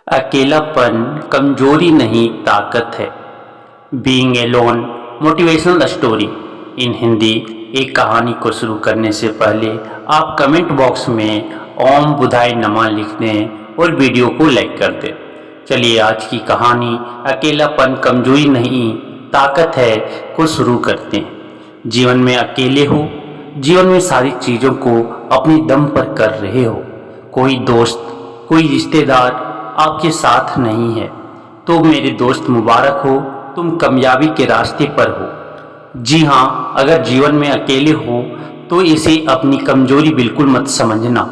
अकेलापन कमजोरी नहीं ताकत है। Being alone motivational story in Hindi. एक कहानी को शुरू करने से पहले आप कमेंट बॉक्स में ओम बुधाय नमः लिख दें और वीडियो को लाइक कर दें। चलिए आज की कहानी अकेलापन कमजोरी नहीं ताकत है को शुरू करते हैं। जीवन में अकेले हो, जीवन में सारी चीज़ों को अपने दम पर कर रहे हो, कोई दोस्त कोई रिश्तेदार आपके साथ नहीं है, तो मेरे दोस्त मुबारक हो, तुम कामयाबी के रास्ते पर हो। जी हाँ, अगर जीवन में अकेले हो तो इसे अपनी कमजोरी बिल्कुल मत समझना,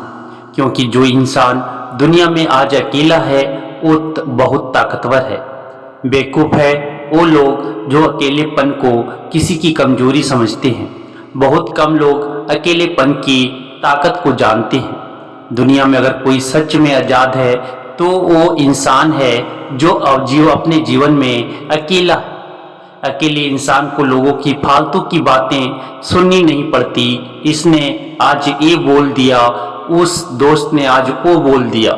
क्योंकि जो इंसान दुनिया में आज अकेला है वो बहुत ताकतवर है। बेवकूफ़ है वो लोग जो अकेलेपन को किसी की कमजोरी समझते हैं। बहुत कम लोग अकेलेपन की ताकत को जानते हैं। दुनिया में अगर कोई सच में आज़ाद है तो वो इंसान है जो अपने जीवन में अकेला है। अकेले इंसान को लोगों की फालतू की बातें सुननी नहीं पड़ती। इसने आज ये बोल दिया, उस दोस्त ने आज वो बोल दिया।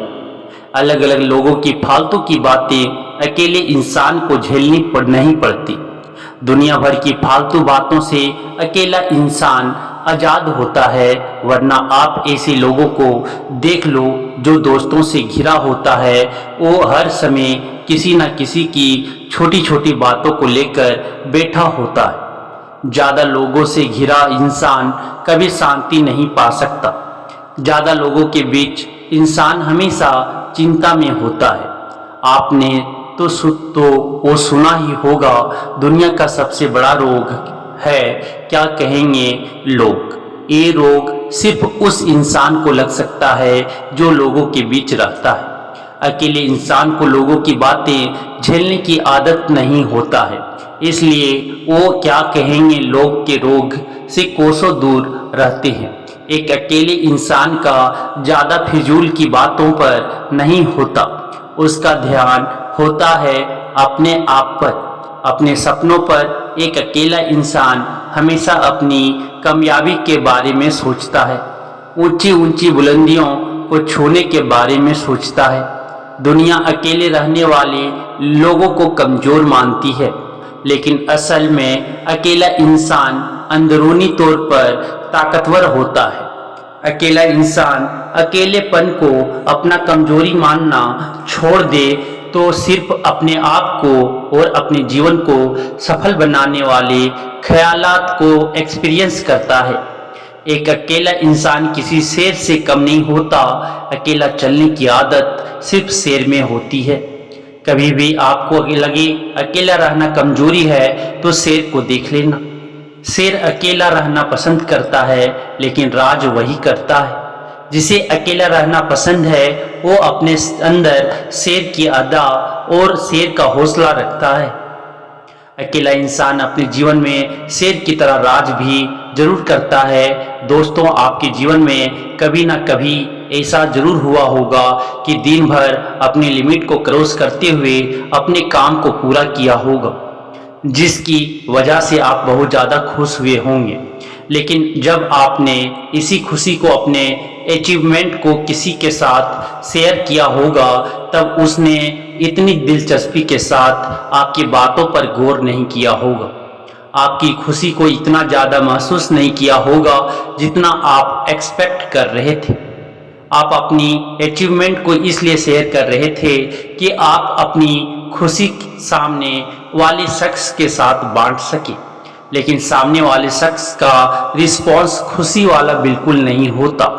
अलग अलग लोगों की फालतू की बातें अकेले इंसान को झेलनी नहीं पड़ती। दुनिया भर की फालतू बातों से अकेला इंसान आज़ाद होता है। वरना आप ऐसे लोगों को देख लो जो दोस्तों से घिरा होता है, वो हर समय किसी न किसी की छोटी छोटी बातों को लेकर बैठा होता है। ज़्यादा लोगों से घिरा इंसान कभी शांति नहीं पा सकता। ज़्यादा लोगों के बीच इंसान हमेशा चिंता में होता है। आपने तो वो सुना ही होगा, दुनिया का सबसे बड़ा रोग है क्या कहेंगे लोग। ये रोग सिर्फ उस इंसान को लग सकता है जो लोगों के बीच रहता है। अकेले इंसान को लोगों की बातें झेलने की आदत नहीं होता है, इसलिए वो क्या कहेंगे लोग के रोग से कोसों दूर रहते हैं। एक अकेले इंसान का ज़्यादा फिजूल की बातों पर नहीं होता, उसका ध्यान होता है अपने आप पर, अपने सपनों पर। एक अकेला इंसान हमेशा अपनी कामयाबी के बारे में सोचता है, ऊंची ऊंची बुलंदियों को छूने के बारे में सोचता है। दुनिया अकेले रहने वाले लोगों को कमज़ोर मानती है, लेकिन असल में अकेला इंसान अंदरूनी तौर पर ताकतवर होता है। अकेला इंसान अकेलेपन को अपना कमजोरी मानना छोड़ दे तो सिर्फ अपने आप को और अपने जीवन को सफल बनाने वाले ख्यालात को एक्सपीरियंस करता है। एक अकेला इंसान किसी शेर से कम नहीं होता। अकेला चलने की आदत सिर्फ शेर में होती है। कभी भी आपको लगे अकेला रहना कमजोरी है तो शेर को देख लेना। शेर अकेला रहना पसंद करता है, लेकिन राज वही करता है। जिसे अकेला रहना पसंद है वो अपने अंदर शेर की अदा और शेर का हौसला रखता है। अकेला इंसान अपने जीवन में शेर की तरह राज भी जरूर करता है। दोस्तों, आपके जीवन में कभी ना कभी ऐसा जरूर हुआ होगा कि दिन भर अपनी लिमिट को क्रॉस करते हुए अपने काम को पूरा किया होगा, जिसकी वजह से आप बहुत ज़्यादा खुश हुए होंगे। लेकिन जब आपने इसी खुशी को, अपने अचीवमेंट को किसी के साथ शेयर किया होगा, तब उसने इतनी दिलचस्पी के साथ आपकी बातों पर गौर नहीं किया होगा। आपकी खुशी को इतना ज़्यादा महसूस नहीं किया होगा जितना आप एक्सपेक्ट कर रहे थे। आप अपनी अचीवमेंट को इसलिए शेयर कर रहे थे कि आप अपनी खुशी सामने वाले शख्स के साथ बांट सके, लेकिन सामने वाले शख्स का रिस्पॉन्स खुशी वाला बिल्कुल नहीं होता।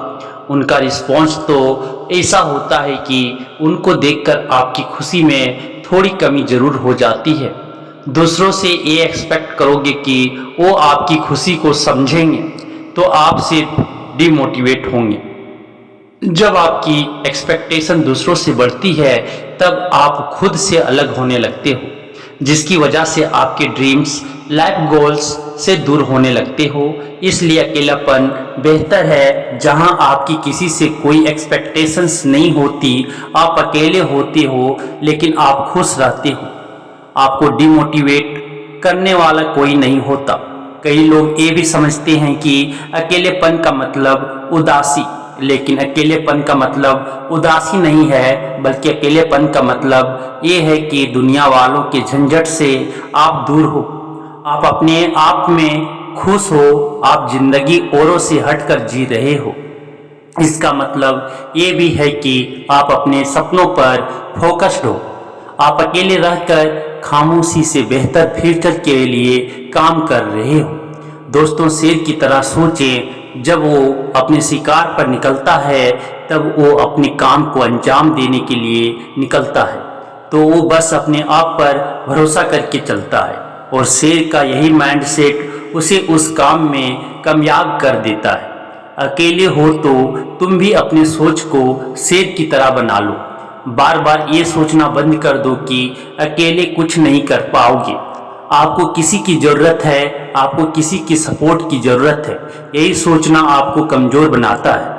उनका रिस्पॉन्स तो ऐसा होता है कि उनको देखकर आपकी खुशी में थोड़ी कमी जरूर हो जाती है। दूसरों से ये एक्सपेक्ट करोगे कि वो आपकी खुशी को समझेंगे तो आप सिर्फ डिमोटिवेट होंगे। जब आपकी एक्सपेक्टेशन दूसरों से बढ़ती है तब आप खुद से अलग होने लगते हो, जिसकी वजह से आपके ड्रीम्स, लाइफ गोल्स से दूर होने लगते हो। इसलिए अकेलापन बेहतर है जहां आपकी किसी से कोई एक्सपेक्टेशंस नहीं होती। आप अकेले होते हो लेकिन आप खुश रहते हो। आपको डिमोटिवेट करने वाला कोई नहीं होता। कई लोग ये भी समझते हैं कि अकेलेपन का मतलब उदासी, लेकिन अकेलेपन का मतलब उदासी नहीं है, बल्कि अकेलेपन का मतलब ये है कि दुनिया वालों के झंझट से आप दूर हो, आप अपने आप में खुश हो, आप जिंदगी औरों से हटकर जी रहे हो। इसका मतलब ये भी है कि आप अपने सपनों पर फोकस्ड हो, आप अकेले रहकर खामोशी से बेहतर फ्यूचर के लिए काम कर रहे हो। दोस्तों, शेर की तरह सोचें, जब वो अपने शिकार पर निकलता है तब वो अपने काम को अंजाम देने के लिए निकलता है, तो वो बस अपने आप पर भरोसा करके चलता है, और शेर का यही माइंडसेट उसे उस काम में कामयाब कर देता है। अकेले हो तो तुम भी अपने सोच को शेर की तरह बना लो, बार बार ये सोचना बंद कर दो कि अकेले कुछ नहीं कर पाओगे, आपको किसी की ज़रूरत है, आपको किसी की सपोर्ट की ज़रूरत है। यही सोचना आपको कमज़ोर बनाता है।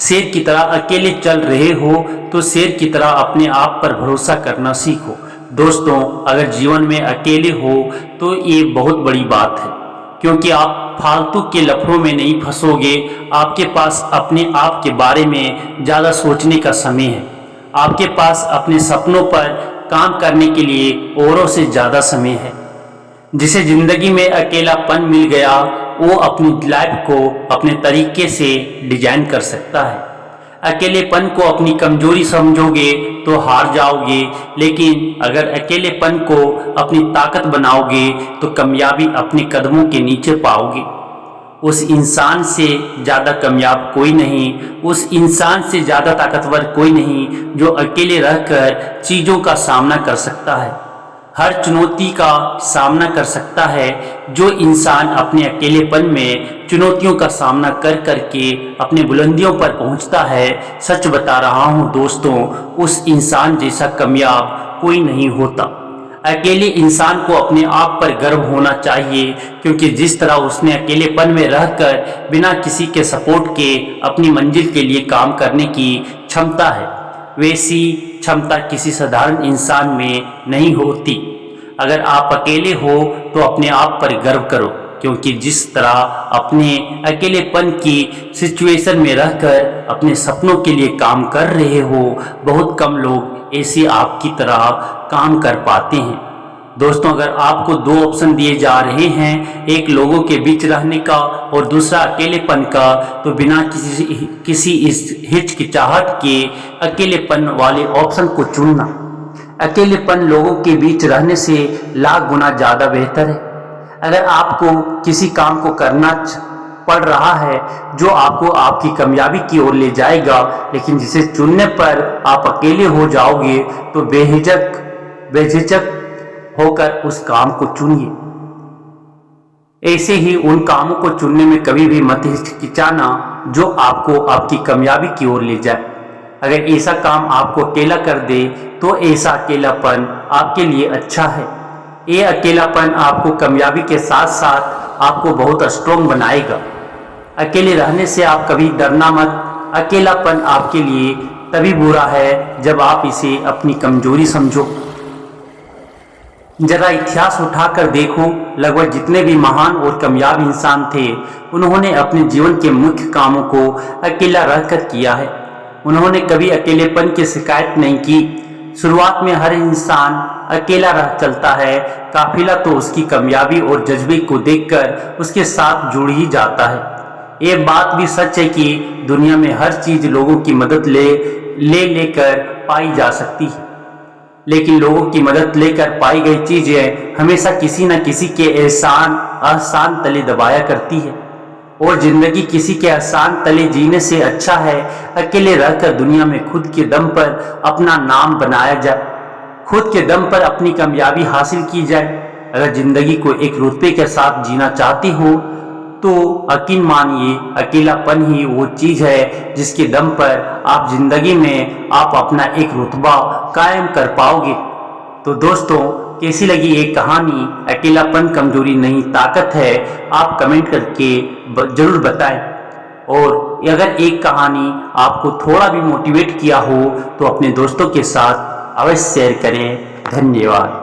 शेर की तरह अकेले चल रहे हो तो शेर की तरह अपने आप पर भरोसा करना सीखो। दोस्तों, अगर जीवन में अकेले हो तो ये बहुत बड़ी बात है, क्योंकि आप फालतू के लफड़ों में नहीं फंसोगे। आपके पास अपने आप के बारे में ज़्यादा सोचने का समय है, आपके पास अपने सपनों पर काम करने के लिए औरों से ज़्यादा समय है। जिसे ज़िंदगी में अकेलापन मिल गया, वो अपनी लाइफ को अपने तरीके से डिजाइन कर सकता है। अकेलेपन को अपनी कमजोरी समझोगे तो हार जाओगे, लेकिन अगर अकेलेपन को अपनी ताकत बनाओगे तो कामयाबी अपने कदमों के नीचे पाओगे। उस इंसान से ज़्यादा कामयाब कोई नहीं, उस इंसान से ज़्यादा ताकतवर कोई नहीं जो अकेले रहकर चीज़ों का सामना कर सकता है, हर चुनौती का सामना कर सकता है। जो इंसान अपने अकेलेपन में चुनौतियों का सामना कर करके अपने बुलंदियों पर पहुंचता है, सच बता रहा हूं दोस्तों, उस इंसान जैसा कामयाब कोई नहीं होता। अकेले इंसान को अपने आप पर गर्व होना चाहिए, क्योंकि जिस तरह उसने अकेलेपन में रहकर बिना किसी के सपोर्ट के अपनी मंजिल के लिए काम करने की क्षमता है, वैसी क्षमता किसी साधारण इंसान में नहीं होती। अगर आप अकेले हो तो अपने आप पर गर्व करो, क्योंकि जिस तरह अपने अकेलेपन की सिचुएशन में रहकर अपने सपनों के लिए काम कर रहे हो, बहुत कम लोग ऐसे आपकी तरह काम कर पाते हैं। दोस्तों, अगर आपको दो ऑप्शन दिए जा रहे हैं, एक लोगों के बीच रहने का और दूसरा अकेलेपन का, तो बिना किसी हिचकिचाहट के अकेलेपन वाले ऑप्शन को चुनना। अकेलेपन लोगों के बीच रहने से लाख गुना ज़्यादा बेहतर है। अगर आपको किसी काम को करना पड़ रहा है जो आपको आपकी कामयाबी की ओर ले जाएगा, लेकिन जिसे चुनने पर आप अकेले हो जाओगे, तो बेझिझक होकर उस काम को चुनिए। ऐसे ही उन कामों को चुनने में कभी भी मत हिचकिचाना जो आपको आपकी कामयाबी की ओर ले जाए। अगर ऐसा काम आपको अकेला कर दे तो ऐसा अकेलापन आपके लिए अच्छा है। ये अकेलापन आपको कामयाबी के साथ साथ आपको बहुत स्ट्रॉन्ग बनाएगा। अकेले रहने से आप कभी डरना मत। अकेलापन आपके लिए तभी बुरा है जब आप इसे अपनी कमजोरी समझो। जरा इतिहास उठाकर देखो, लगभग जितने भी महान और कामयाब इंसान थे, उन्होंने अपने जीवन के मुख्य कामों को अकेला रहकर किया है। उन्होंने कभी अकेलेपन की शिकायत नहीं की। शुरुआत में हर इंसान अकेला रह चलता है, काफिला तो उसकी कामयाबी और जज्बे को देखकर उसके साथ जुड़ ही जाता है। ये बात भी सच है कि दुनिया में हर चीज लोगों की मदद लेकर पाई जा सकती है, लेकिन लोगों की मदद लेकर पाई गई चीजें हमेशा किसी न किसी के एहसान तले दबाया करती है, और जिंदगी किसी के एहसान तले जीने से अच्छा है अकेले रहकर दुनिया में खुद के दम पर अपना नाम बनाया जाए, खुद के दम पर अपनी कामयाबी हासिल की जाए। अगर जिंदगी को एक रुतबे के साथ जीना चाहती हो तो यकीन मानिए अकेलापन ही वो चीज है जिसके दम पर आप जिंदगी में आप अपना एक रुतबा कायम कर पाओगे। तो दोस्तों, कैसी लगी ये कहानी? अकेलापन कमजोरी नहीं ताकत है, आप कमेंट करके जरूर बताएं। और अगर एक कहानी आपको थोड़ा भी मोटिवेट किया हो तो अपने दोस्तों के साथ अवश्य शेयर करें। धन्यवाद।